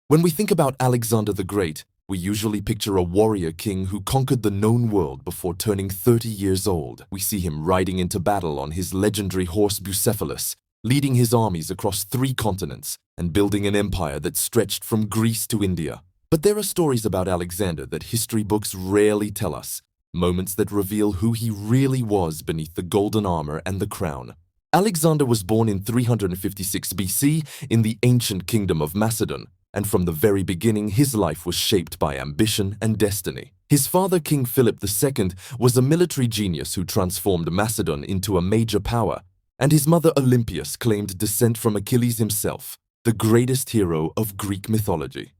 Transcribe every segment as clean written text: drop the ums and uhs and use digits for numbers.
When we think about Alexander the Great, we usually picture a warrior king who conquered the known world before turning 30 years old. We see him riding into battle on his legendary horse Bucephalus, leading his armies across 3 continents and building an empire that stretched from Greece to India. But there are stories about Alexander that history books rarely tell us, moments that reveal who he really was beneath the golden armor and the crown. Alexander was born in 356 BC in the ancient kingdom of Macedon, and from the very beginning his life was shaped by ambition and destiny. His father, King Philip II, was a military genius who transformed Macedon into a major power, and his mother Olympias claimed descent from Achilles himself, the greatest hero of Greek mythology.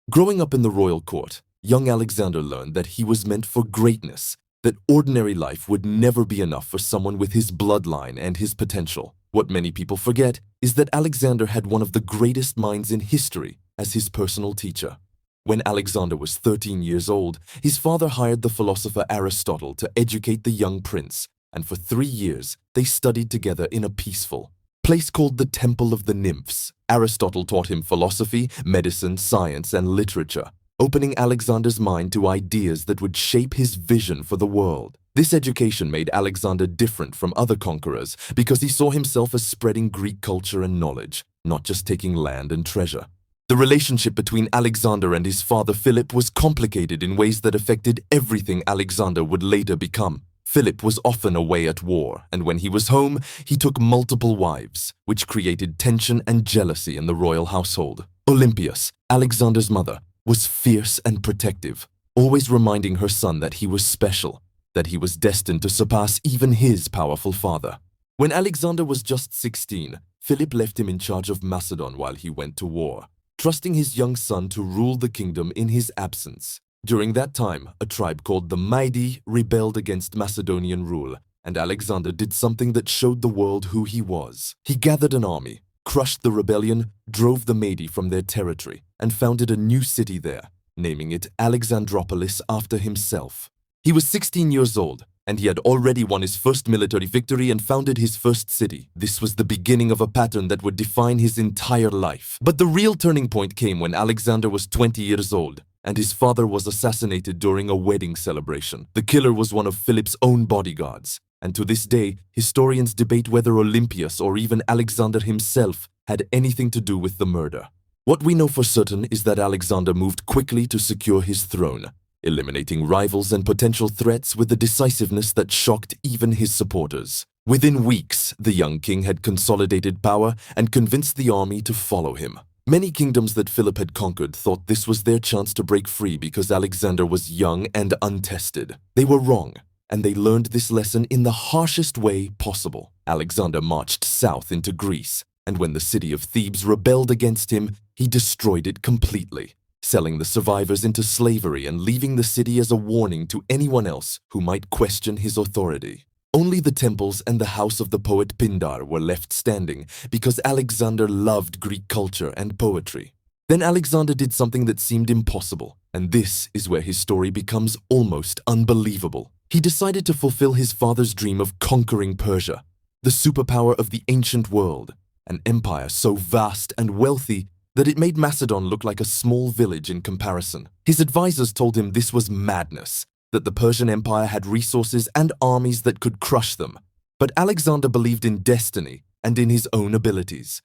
Growing up in the royal court, young Alexander learned that he was meant for greatness, that ordinary life would never be enough for someone with his bloodline and his potential. What many people forget is that Alexander had one of the greatest minds in history as his personal teacher. When Alexander was 13 years old, his father hired the philosopher Aristotle to educate the young prince, and for 3 years they studied together in a peaceful place called the Temple of the Nymphs. Aristotle taught him philosophy, medicine, science, and literature, opening Alexander's mind to ideas that would shape his vision for the world. This education made Alexander different from other conquerors because he saw himself as spreading Greek culture and knowledge, not just taking land and treasure. The relationship between Alexander and his father Philip was complicated in ways that affected everything Alexander would later become. Philip was often away at war, and when he was home, he took multiple wives, which created tension and jealousy in the royal household. Olympias, Alexander's mother, was fierce and protective, always reminding her son that he was special, that he was destined to surpass even his powerful father. When Alexander was just 16, Philip left him in charge of Macedon while he went to war, trusting his young son to rule the kingdom in his absence. During that time, a tribe called the Maidi rebelled against Macedonian rule, and Alexander did something that showed the world who he was. He gathered an army, crushed the rebellion, drove the Maidi from their territory, and founded a new city there, naming it Alexandropolis after himself. He was 16 years old, and he had already won his first military victory and founded his first city. This was the beginning of a pattern that would define his entire life. But the real turning point came when Alexander was 20 years old, and his father was assassinated during a wedding celebration. The killer was one of Philip's own bodyguards, and to this day, historians debate whether Olympias or even Alexander himself had anything to do with the murder. What we know for certain is that Alexander moved quickly to secure his throne, eliminating rivals and potential threats with a decisiveness that shocked even his supporters. Within weeks, the young king had consolidated power and convinced the army to follow him. Many kingdoms that Philip had conquered thought this was their chance to break free because Alexander was young and untested. They were wrong, and they learned this lesson in the harshest way possible. Alexander marched south into Greece, and when the city of Thebes rebelled against him, he destroyed it completely, selling the survivors into slavery and leaving the city as a warning to anyone else who might question his authority. Only the temples and the house of the poet Pindar were left standing because Alexander loved Greek culture and poetry. Then Alexander did something that seemed impossible, and this is where his story becomes almost unbelievable. He decided to fulfill his father's dream of conquering Persia, the superpower of the ancient world, an empire so vast and wealthy that it made Macedon look like a small village in comparison. His advisors told him this was madness, that the Persian Empire had resources and armies that could crush them. But Alexander believed in destiny and in his own abilities.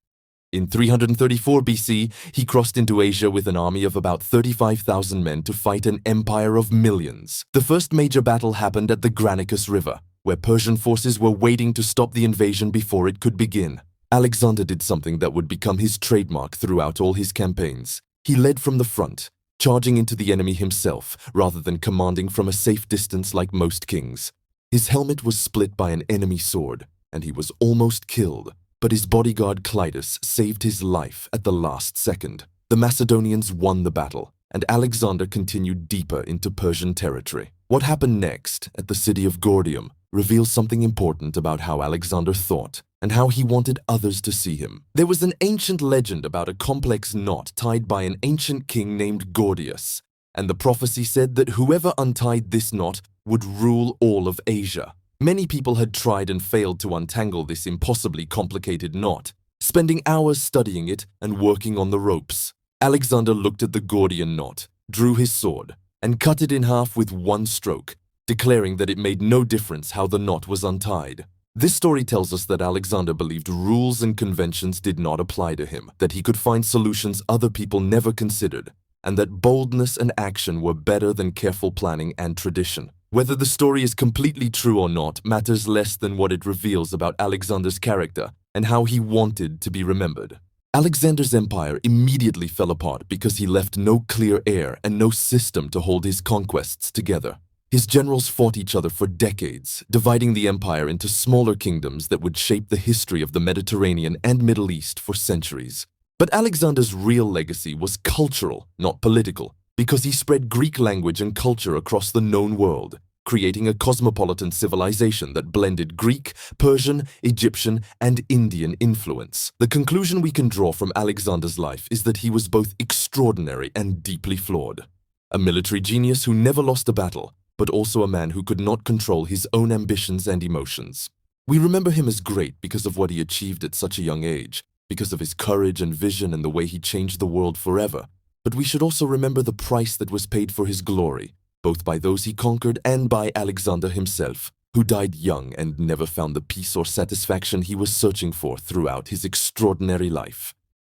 In 334 BC, he crossed into Asia with an army of about 35,000 men to fight an empire of millions. The first major battle happened at the Granicus River, where Persian forces were waiting to stop the invasion before it could begin. Alexander did something that would become his trademark throughout all his campaigns. He led from the front, charging into the enemy himself rather than commanding from a safe distance like most kings. His helmet was split by an enemy sword, and he was almost killed, but his bodyguard Clitus saved his life at the last second. The Macedonians won the battle, and Alexander continued deeper into Persian territory. What happened next at the city of Gordium reveals something important about how Alexander thought and how he wanted others to see him. There was an ancient legend about a complex knot tied by an ancient king named Gordius, and the prophecy said that whoever untied this knot would rule all of Asia. Many people had tried and failed to untangle this impossibly complicated knot, spending hours studying it and working on the ropes. Alexander looked at the Gordian knot, drew his sword, and cut it in half with one stroke, declaring that it made no difference how the knot was untied. This story tells us that Alexander believed rules and conventions did not apply to him, that he could find solutions other people never considered, and that boldness and action were better than careful planning and tradition. Whether the story is completely true or not matters less than what it reveals about Alexander's character and how he wanted to be remembered. Alexander's empire immediately fell apart because he left no clear heir and no system to hold his conquests together. His generals fought each other for decades, dividing the empire into smaller kingdoms that would shape the history of the Mediterranean and Middle East for centuries. But Alexander's real legacy was cultural, not political, because he spread Greek language and culture across the known world, creating a cosmopolitan civilization that blended Greek, Persian, Egyptian, and Indian influence. The conclusion we can draw from Alexander's life is that he was both extraordinary and deeply flawed. A military genius who never lost a battle, but also a man who could not control his own ambitions and emotions. We remember him as great because of what he achieved at such a young age, because of his courage and vision and the way he changed the world forever. But we should also remember the price that was paid for his glory, both by those he conquered and by Alexander himself, who died young and never found the peace or satisfaction he was searching for throughout his extraordinary life.